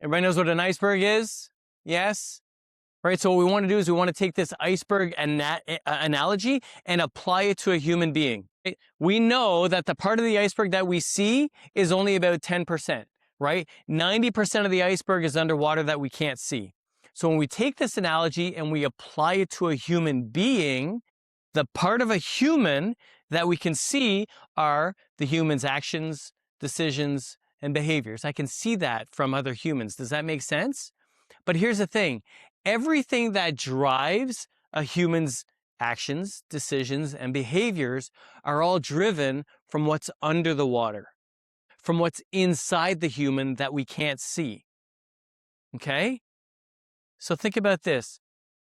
Everybody knows what an iceberg is? Yes? Right, so what we want to do is we want to take this iceberg analogy and apply it to a human being. Right? We know that the part of the iceberg that we see is only about 10%, right? 90% of the iceberg is underwater that we can't see. So when we take this analogy and we apply it to a human being, the part of a human that we can see are the human's actions, decisions, and behaviors. I can see that from other humans. Does that make sense? But here's the thing. Everything that drives a human's actions, decisions, and behaviors are all driven from what's under the water, from what's inside the human that we can't see. Okay? So think about this.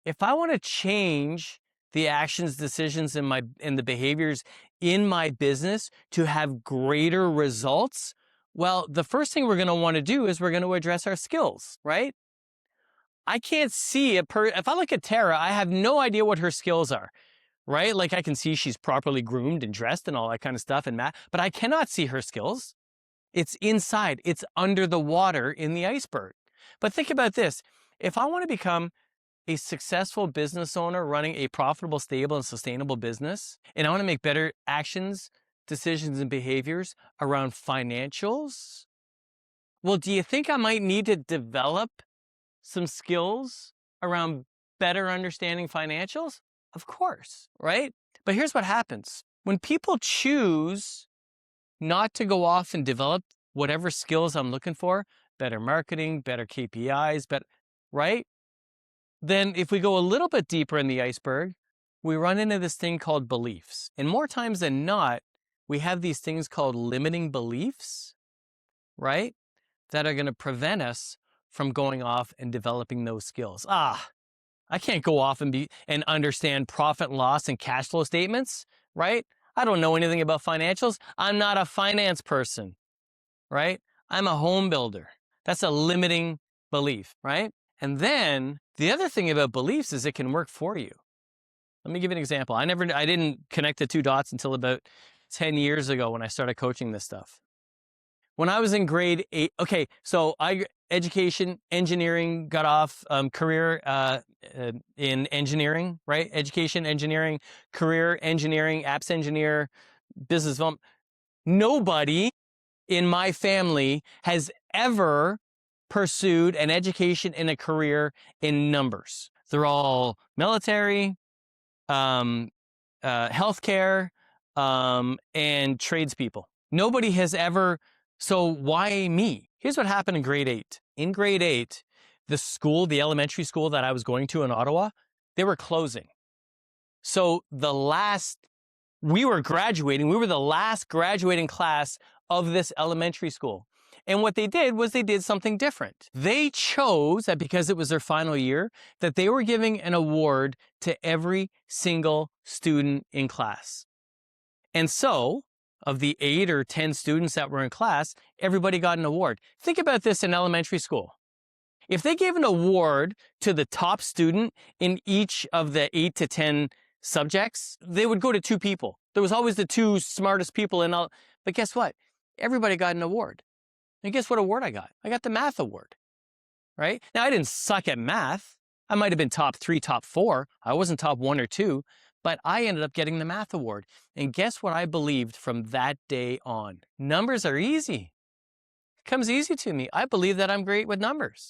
If I want to change the actions, decisions, and the behaviors in my business to have greater results, well, the first thing we're going to want to do is we're going to address our skills, right? I can't see if I look at Tara, I have no idea what her skills are, right? Like I can see she's properly groomed and dressed and all that kind of stuff but I cannot see her skills. It's inside, it's under the water in the iceberg. But think about this. If I want to become a successful business owner running a profitable, stable, and sustainable business, and I want to make better actions, decisions, and behaviors around financials, well, do you think I might need to develop some skills around better understanding financials? Of course, right? But here's what happens. When people choose not to go off and develop whatever skills I'm looking for, better marketing, better KPIs, right? Then if we go a little bit deeper in the iceberg, we run into this thing called beliefs. And more times than not, we have these things called limiting beliefs, right? That are going to prevent us from going off and developing those skills. I can't go off and understand profit and loss and cash flow statements, right? I don't know anything about financials. I'm not a finance person, right? I'm a home builder. That's a limiting belief, right? And then the other thing about beliefs is it can work for you. Let me give you an example. I didn't connect the two dots until about 10 years ago when I started coaching this stuff. When I was in grade 8, so education, engineering, got off, career in engineering, right? Education, engineering, career, engineering, apps engineer, business development. Nobody in my family has ever pursued an education and a career in numbers. They're all military, healthcare, and tradespeople. Nobody has ever. So why me? Here's what happened in grade 8. In grade 8, the elementary school that I was going to in Ottawa, they were closing. So we were graduating. We were the last graduating class of this elementary school. And what they did was they did something different. They chose that because it was their final year, that they were giving an award to every single student in class. And so, of the 8 or 10 students that were in class, everybody got an award. Think about this in elementary school. If they gave an award to the top student in each of the 8 to 10 subjects, they would go to 2 people. There was always the 2 smartest people in all. But guess what? Everybody got an award. And guess what award I got? I got the math award, right? Now, I didn't suck at math. I might have been top 3, top 4. I wasn't top 1 or 2. But I ended up getting the math award. And guess what I believed from that day on? Numbers are easy. It comes easy to me. I believe that I'm great with numbers.